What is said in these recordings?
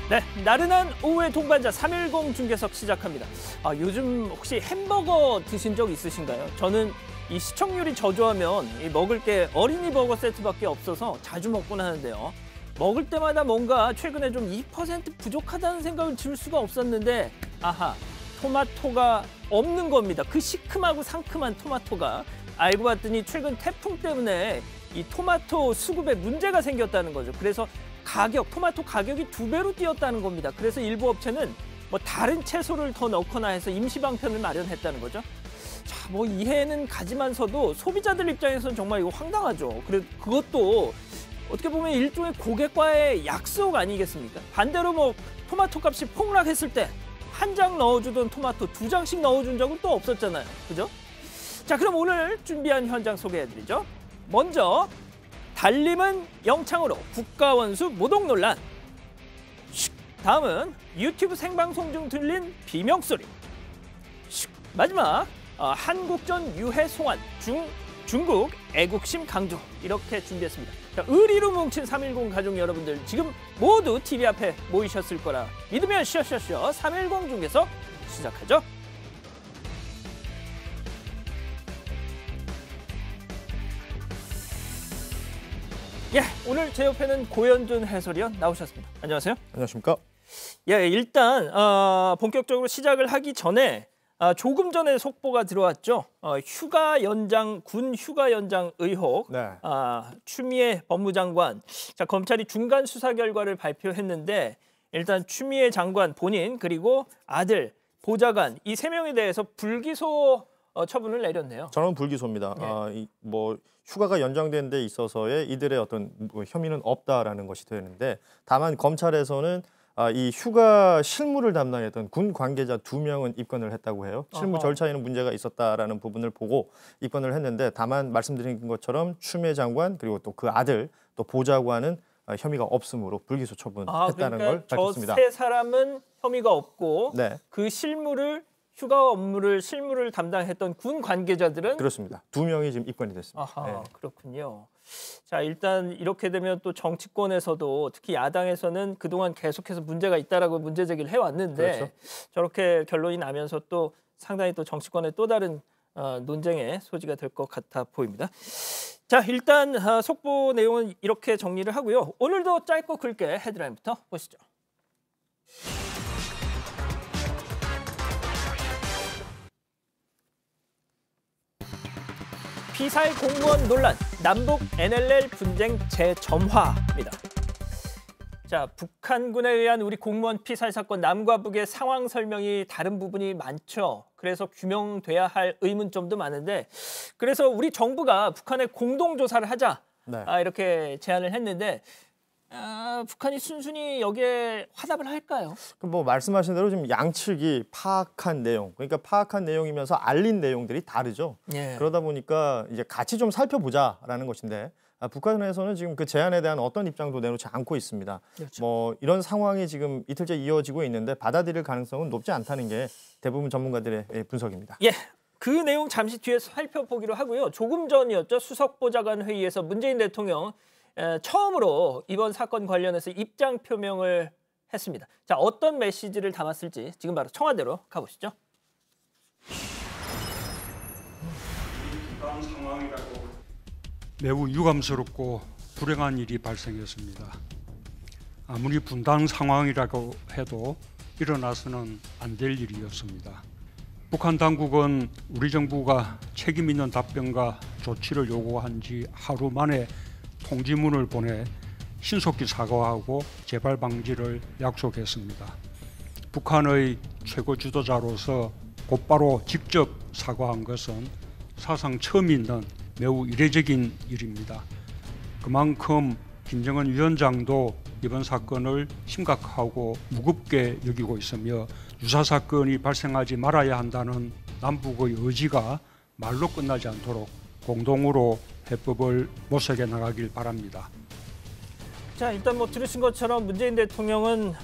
네, 나른한 오후의 동반자 310 중계석 시작합니다. 요즘 혹시 햄버거 드신 적 있으신가요? 저는 이 시청률이 저조하면 먹을 게 어린이 버거 세트밖에 없어서 자주 먹곤 하는데요. 먹을 때마다 뭔가 최근에 좀 2% 부족하다는 생각을 들 수가 없었는데 아하, 토마토가 없는 겁니다. 그 시큼하고 상큼한 토마토가. 알고 봤더니 최근 태풍 때문에 이 토마토 수급에 문제가 생겼다는 거죠. 그래서 토마토 가격이 2배로 뛰었다는 겁니다. 그래서 일부 업체는 뭐 다른 채소를 더 넣거나 해서 임시 방편을 마련했다는 거죠. 자, 뭐 이해는 가지만서도 소비자들 입장에서는 정말 이거 황당하죠. 그것도 어떻게 보면 일종의 고객과의 약속 아니겠습니까? 반대로 뭐 토마토 값이 폭락했을 때 한 장 넣어주던 토마토 2장씩 넣어준 적은 또 없었잖아요. 그죠? 자, 그럼 오늘 준비한 현장 소개해드리죠. 먼저 달림은 영창으로 국가원수 모독 논란. 다음은 유튜브 생방송 중 들린 비명소리. 마지막 한국전 유해 송환 중국 애국심 강조. 이렇게 준비했습니다. 자, 의리로 뭉친 310 가족 여러분들 지금 모두 TV 앞에 모이셨을 거라 믿으면 쉬어쉬어쉬어 310 중계석 시작하죠. 예, 오늘 제 옆에는 고현준 해설위원 나오셨습니다. 안녕하세요. 안녕하십니까? 예, 일단 본격적으로 시작을 하기 전에 조금 전에 속보가 들어왔죠. 군 휴가 연장 의혹. 네. 추미애 법무장관. 자, 검찰이 중간 수사 결과를 발표했는데 일단 추미애 장관 본인 그리고 아들, 보좌관 이 3명에 대해서 불기소 처분을 내렸네요. 저는 불기소입니다. 예. 휴가가 연장된 데 있어서의 이들의 어떤 혐의는 없다라는 것이 되는데 다만 검찰에서는 이 휴가 실무를 담당했던 군 관계자 2명은 입건을 했다고 해요. 실무 절차에는 문제가 있었다라는 부분을 보고 입건을 했는데 다만 말씀드린 것처럼 추미애 장관 그리고 또 그 아들 또 보좌관은 혐의가 없으므로 불기소 처분했다는 그러니까 걸 밝혔습니다. 저 3사람은 혐의가 없고 네. 그 휴가 실무를 담당했던 군 관계자들은 그렇습니다. 2명이 지금 입건이 됐습니다. 아하, 네. 그렇군요. 자, 일단 이렇게 되면 또 정치권에서도 특히 야당에서는 그동안 계속해서 문제가 있다라고 문제 제기를 해왔는데 그렇죠. 저렇게 결론이 나면서 또 상당히 또 정치권의 또 다른 논쟁의 소지가 될 것 같아 보입니다. 자, 일단 속보 내용은 이렇게 정리를 하고요. 오늘도 짧고 굵게 헤드라인부터 보시죠. 피사의 공무원 논란, 남북 NLL 분쟁 재점화입니다. 자, 북한군에 의한 우리 공무원 피살 사건 남과 북의 상황 설명이 다른 부분이 많죠. 그래서 규명돼야 할 의문점도 많은데 그래서 우리 정부가 북한에 공동조사를 하자 네. 이렇게 제안을 했는데 북한이 순순히 여기에 화답을 할까요? 뭐 말씀하신 대로 지금 양측이 파악한 내용, 그러니까 파악한 내용이면서 알린 내용들이 다르죠. 예. 그러다 보니까 이제 같이 좀 살펴보자라는 것인데 북한에서는 지금 그 제안에 대한 어떤 입장도 내놓지 않고 있습니다. 그렇죠. 뭐 이런 상황이 지금 이틀째 이어지고 있는데 받아들일 가능성은 높지 않다는 게 대부분 전문가들의 분석입니다. 예. 그 내용 잠시 뒤에 살펴보기로 하고요. 조금 전이었죠. 수석보좌관 회의에서 문재인 대통령 처음으로 이번 사건 관련해서 입장 표명을 했습니다. 자, 어떤 메시지를 담았을지 지금 바로 청와대로 가보시죠. 매우 유감스럽고 불행한 일이 발생했습니다. 아무리 분당 상황이라고 해도 일어나서는 안 될 일이었습니다. 북한 당국은 우리 정부가 책임 있는 답변과 조치를 요구한 지 하루 만에 통지문을 보내 신속히 사과하고 재발 방지를 약속했습니다. 북한의 최고 지도자로서 곧바로 직접 사과한 것은 사상 처음 있는 매우 이례적인 일입니다. 그만큼 김정은 위원장도 이번 사건을 심각하고 무겁게 여기고 있으며 유사 사건이 발생하지 말아야 한다는 남북의 의지가 말로 끝나지 않도록 공동으로 해법을 모색해 나가길 바랍니다. 자, 일단 뭐 들으신 것처럼 문재인 대통령은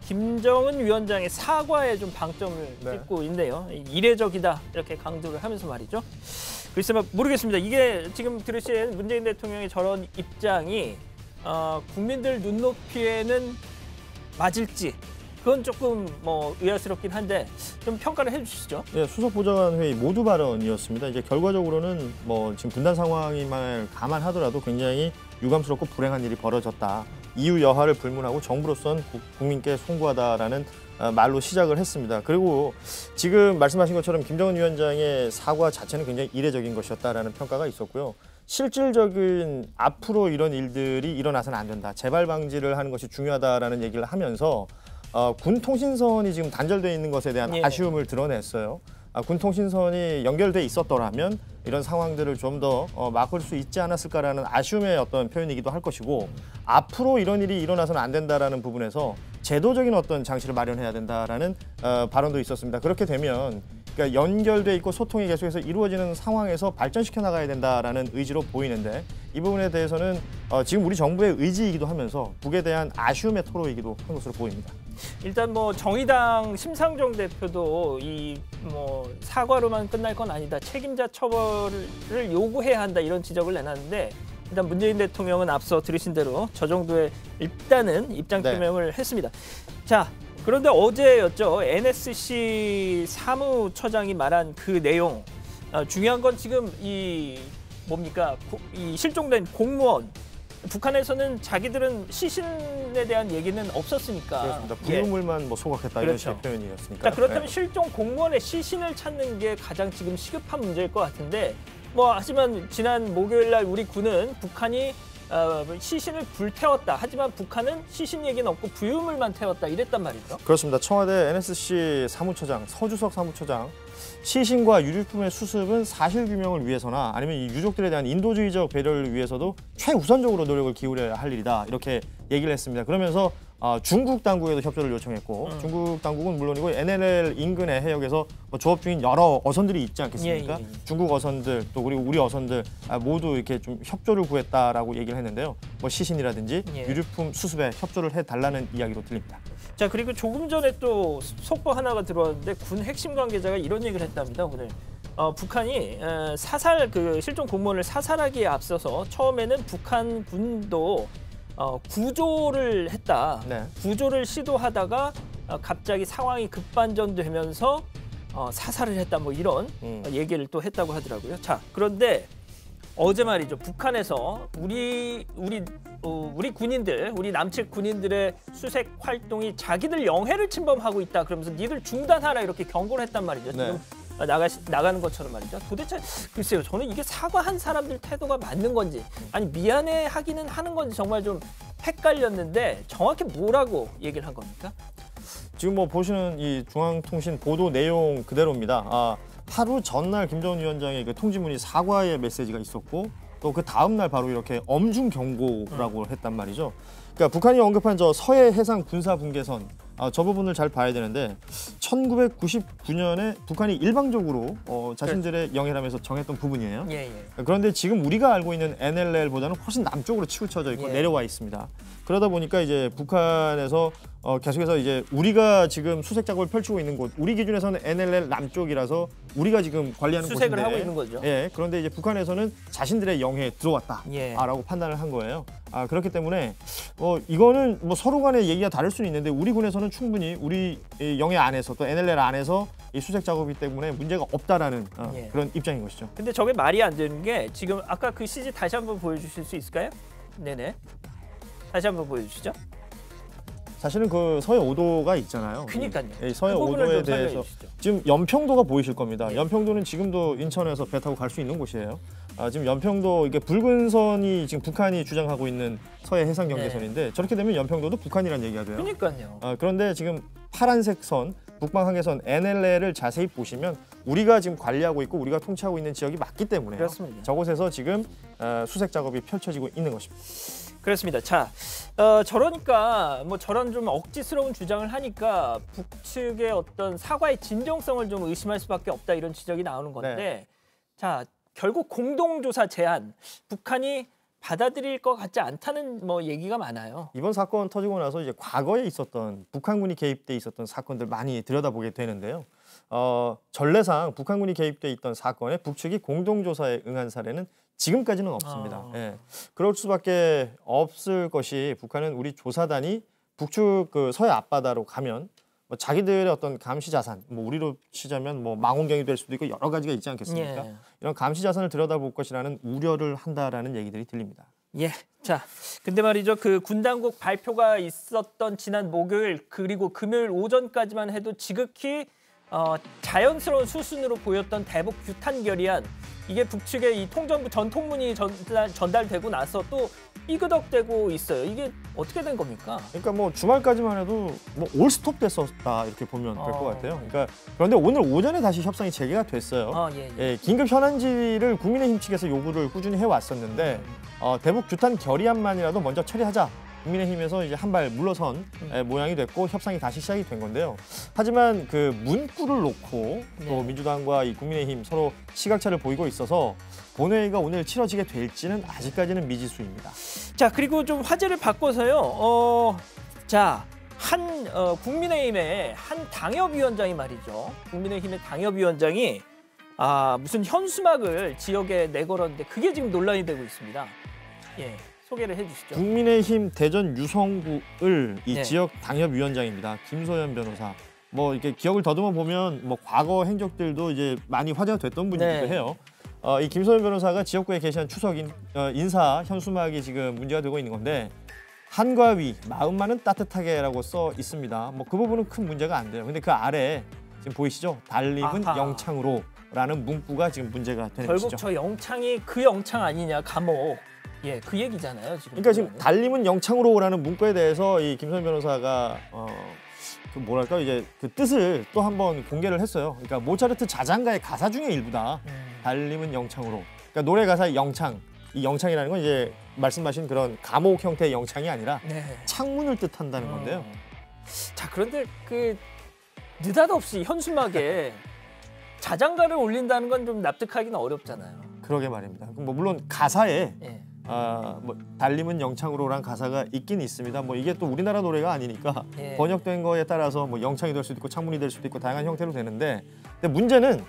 김정은 위원장의 사과에 좀 방점을 찍고 있네요. 이례적이다 이렇게 강조를 하면서 말이죠. 글쎄 모르겠습니다. 이게 지금 들으신 문재인 대통령의 저런 입장이 국민들 눈높이에는 맞을지 그건 조금 뭐 의아스럽긴 한데 좀 평가를 해주시죠. 네, 수석보좌관 회의 모두 발언이었습니다. 이제 결과적으로는 뭐 지금 분단 상황임을 감안하더라도 굉장히 유감스럽고 불행한 일이 벌어졌다. 이유 여하를 불문하고 정부로선 국민께 송구하다라는 말로 시작을 했습니다. 그리고 지금 말씀하신 것처럼 김정은 위원장의 사과 자체는 굉장히 이례적인 것이었다라는 평가가 있었고요. 실질적인 앞으로 이런 일들이 일어나서는 안 된다. 재발 방지를 하는 것이 중요하다라는 얘기를 하면서 군 통신선이 지금 단절돼 있는 것에 대한 아쉬움을 드러냈어요. 군 통신선이 연결돼 있었더라면 이런 상황들을 좀 더 막을 수 있지 않았을까라는 아쉬움의 어떤 표현이기도 할 것이고 앞으로 이런 일이 일어나서는 안 된다라는 부분에서 제도적인 어떤 장치를 마련해야 된다라는 발언도 있었습니다. 그렇게 되면 그러니까 연결돼 있고 소통이 계속해서 이루어지는 상황에서 발전시켜 나가야 된다라는 의지로 보이는데 이 부분에 대해서는 지금 우리 정부의 의지이기도 하면서 북에 대한 아쉬움의 토로이기도 한 것으로 보입니다. 일단 뭐 정의당 심상정 대표도 이 뭐 사과로만 끝날 건 아니다. 책임자 처벌을 요구해야 한다 이런 지적을 내놨는데 일단 문재인 대통령은 앞서 들으신 대로 저 정도의 일단은 입장 표명을 했습니다. 자, 그런데 어제였죠. NSC 사무처장이 말한 그 내용 중요한 건 지금 이 뭡니까? 이 실종된 공무원 북한에서는 자기들은 시신에 대한 얘기는 없었으니까. 그렇습니다. 부유물만 뭐 소각했다 이런 식의 표현이었으니까. 자, 그렇다면 실종 공무원의 시신을 찾는 게 가장 지금 시급한 문제일 것 같은데 뭐 하지만 지난 목요일 날 우리 군은 북한이 시신을 불태웠다. 하지만 북한은 시신 얘기는 없고 부유물만 태웠다 이랬단 말이죠. 그렇습니다. 청와대 NSC 사무처장, 서주석 사무처장 시신과 유류품의 수습은 사실규명을 위해서나 아니면 이 유족들에 대한 인도주의적 배려를 위해서도 최우선적으로 노력을 기울여야 할 일이다. 이렇게 얘기를 했습니다. 그러면서 중국 당국에도 협조를 요청했고 중국 당국은 물론이고 NLL 인근의 해역에서 조업 중인 여러 어선들이 있지 않겠습니까? 중국 어선들 또 그리고 우리 어선들 모두 이렇게 좀 협조를 구했다라고 얘기를 했는데요. 뭐 시신이라든지 유류품 수습에 협조를 해달라는 이야기도 들립니다. 자, 그리고 조금 전에 또 속보 하나가 들어왔는데 군 핵심 관계자가 이런 얘기를 했답니다. 오늘 북한이 실종 공무원을 사살하기에 앞서서 처음에는 북한 군도 구조를 했다. 구조를 시도하다가 갑자기 상황이 급반전되면서 사살을 했다. 뭐 이런 얘기를 또 했다고 하더라고요. 자, 그런데 어제 말이죠. 북한에서 우리 군인들, 우리 남측 군인들의 수색 활동이 자기들 영해를 침범하고 있다. 그러면서 니들 중단하라 이렇게 경고를 했단 말이죠. 지금 나가는 것처럼 말이죠. 도대체 글쎄요. 저는 이게 사과한 사람들 태도가 맞는 건지 아니 미안해 하기는 하는 건지 정말 좀 헷갈렸는데 정확히 뭐라고 얘기를 한 겁니까? 지금 뭐 보시는 이 중앙통신 보도 내용 그대로입니다. 하루 전날 김정은 위원장의 그 통지문이 사과의 메시지가 있었고 또 그 다음 날 바로 이렇게 엄중 경고라고 했단 말이죠. 그러니까 북한이 언급한 저 서해 해상 군사 분계선 저 부분을 잘 봐야 되는데 1999년에 북한이 일방적으로 자신들의 영해라면서 정했던 부분이에요. 그런데 지금 우리가 알고 있는 NLL보다는 훨씬 남쪽으로 치우쳐져 있고 내려와 있습니다. 그러다 보니까 이제 북한에서 계속해서 이제 우리가 지금 수색 작업을 펼치고 있는 곳, 우리 기준에서는 NLL 남쪽이라서 우리가 지금 관리하는 수색을 곳인데 하고 있는 거죠. 그런데 이제 북한에서는 자신들의 영해에 들어왔다라고 판단을 한 거예요. 그렇기 때문에 이거는 뭐 서로 간의 얘기가 다를 수는 있는데 우리 군에서는 충분히 우리 영해 안에서 또 NLL 안에서 이 수색 작업이기 때문에 문제가 없다라는 그런 입장인 것이죠. 근데 저게 말이 안 되는 게 지금 아까 그 CG 다시 한번 보여주실 수 있을까요? 네네. 다시 한번 보여주시죠. 사실은 그 서해 5도가 있잖아요. 그러니까요. 서해 그 5도에 대해서 지금 연평도가 보이실 겁니다. 연평도는 지금도 인천에서 배 타고 갈 수 있는 곳이에요. 지금 연평도 이게 붉은 선이 지금 북한이 주장하고 있는 서해 해상 경계선인데 저렇게 되면 연평도도 북한이라는 얘기가 돼요. 그러니까요. 그런데 지금 파란색 선 북방 항해선 NLL을 자세히 보시면 우리가 지금 관리하고 있고 우리가 통치하고 있는 지역이 맞기 때문에 그렇습니다. 저곳에서 지금 수색 작업이 펼쳐지고 있는 것입니다. 그렇습니다. 자, 저러니까 뭐 저런 좀 억지스러운 주장을 하니까 북측의 어떤 사과의 진정성을 좀 의심할 수밖에 없다 이런 지적이 나오는 건데 자, 결국 공동조사 제안 북한이 받아들일 것 같지 않다는 뭐 얘기가 많아요. 이번 사건 터지고 나서 이제 과거에 있었던 북한군이 개입돼 있었던 사건들 많이 들여다보게 되는데요. 전례상 북한군이 개입돼 있던 사건에 북측이 공동조사에 응한 사례는 지금까지는 없습니다. 그럴 수밖에 없을 것이 북한은 우리 조사단이 북측 그 서해 앞바다로 가면 뭐 자기들의 어떤 감시 자산, 뭐 우리로 치자면 뭐 망원경이 될 수도 있고 여러 가지가 있지 않겠습니까? 예. 이런 감시 자산을 들여다볼 것이라는 우려를 한다라는 얘기들이 들립니다. 예. 자, 근데 말이죠. 그 군 당국 발표가 있었던 지난 목요일 그리고 금요일 오전까지만 해도 지극히 자연스러운 수순으로 보였던 대북 규탄 결의안, 이게 북측의 이 통전부 전통문이 전달되고 나서 또 삐그덕대고 있어요. 이게 어떻게 된 겁니까? 그러니까 뭐 주말까지만 해도 뭐 올스톱 됐었다 이렇게 보면 될 것 같아요. 그러니까 그런데 오늘 오전에 다시 협상이 재개가 됐어요. 예, 긴급 현안지를 국민의힘 측에서 요구를 꾸준히 해왔었는데 대북 규탄 결의안만이라도 먼저 처리하자. 국민의힘에서 이제 한 발 물러선 모양이 됐고 협상이 다시 시작이 된 건데요. 하지만 그 문구를 놓고 또 민주당과 이 국민의힘 서로 시각차를 보이고 있어서 본회의가 오늘 치러지게 될지는 아직까지는 미지수입니다. 자, 그리고 좀 화제를 바꿔서요. 국민의힘의 한 당협위원장이 말이죠. 국민의힘의 당협위원장이 무슨 현수막을 지역에 내걸었는데 그게 지금 논란이 되고 있습니다. 예. 소개를 해주시죠. 국민의힘 대전 유성구을 이 지역 당협위원장입니다. 김소연 변호사. 뭐 이렇게 기억을 더듬어 보면 뭐 과거 행적들도 이제 많이 화제가 됐던 분이기도 해요. 이 김소연 변호사가 지역구에 게시한 추석 인사 현수막이 지금 문제가 되고 있는 건데 한과 위 마음만은 따뜻하게라고 써 있습니다. 뭐 그 부분은 큰 문제가 안 돼요. 근데 그 아래 지금 보이시죠? 달림은 영창으로라는 문구가 지금 문제가 되는 결국 것이죠. 저 영창이 그 영창 아니냐, 감옥. 예, 그 얘기잖아요, 지금. 그러니까 지금 달림은 영창으로라는 문구에 대해서 이 김소연 변호사가 그 뭐랄까 이제 그 뜻을 또 한번 공개를 했어요. 그러니까 모차르트 자장가의 가사 중에 일부다. 달림은 영창으로. 그러니까 노래 가사의 영창, 이 영창이라는 건 이제 말씀하신 그런 감옥 형태의 영창이 아니라 창문을 뜻한다는 건데요. 자, 그런데 그 느닷없이 현수막에 자장가를 올린다는 건 좀 납득하기는 어렵잖아요. 그러게 말입니다. 뭐 물론 가사에 뭐 달림은 영창으로란 가사가 있긴 있습니다. 뭐 이게 또 우리나라 노래가 아니니까 번역된 거에 따라서 뭐 영창이 될 수도 있고 창문이 될 수도 있고 다양한 형태로 되는데, 근데 문제는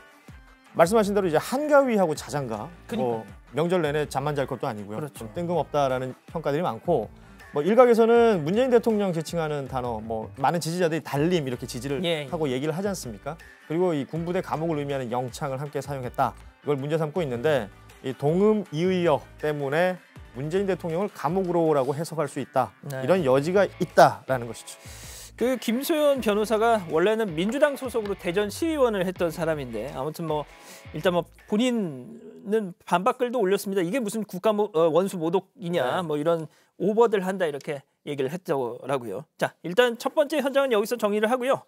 말씀하신 대로 이제 한가위하고 자장가, 뭐 명절 내내 잠만 잘 것도 아니고요. 그렇죠. 좀 뜬금없다라는 평가들이 많고, 뭐 일각에서는 문재인 대통령 지칭하는 단어, 뭐 많은 지지자들이 달림 이렇게 지지를 하고 얘기를 하지 않습니까? 그리고 이 군부대 감옥을 의미하는 영창을 함께 사용했다. 이걸 문제 삼고 있는데 이 동음 이의역 때문에 문재인 대통령을 감옥으로라고 해석할 수 있다. 이런 여지가 있다라는 것이죠. 그 김소연 변호사가 원래는 민주당 소속으로 대전 시의원을 했던 사람인데 아무튼 뭐 일단 뭐 본인은 반박글도 올렸습니다. 이게 무슨 국가 원수 모독이냐, 뭐 이런 오버들 한다 이렇게 얘기를 했더라고요. 자, 일단 첫 번째 현장은 여기서 정리를 하고요.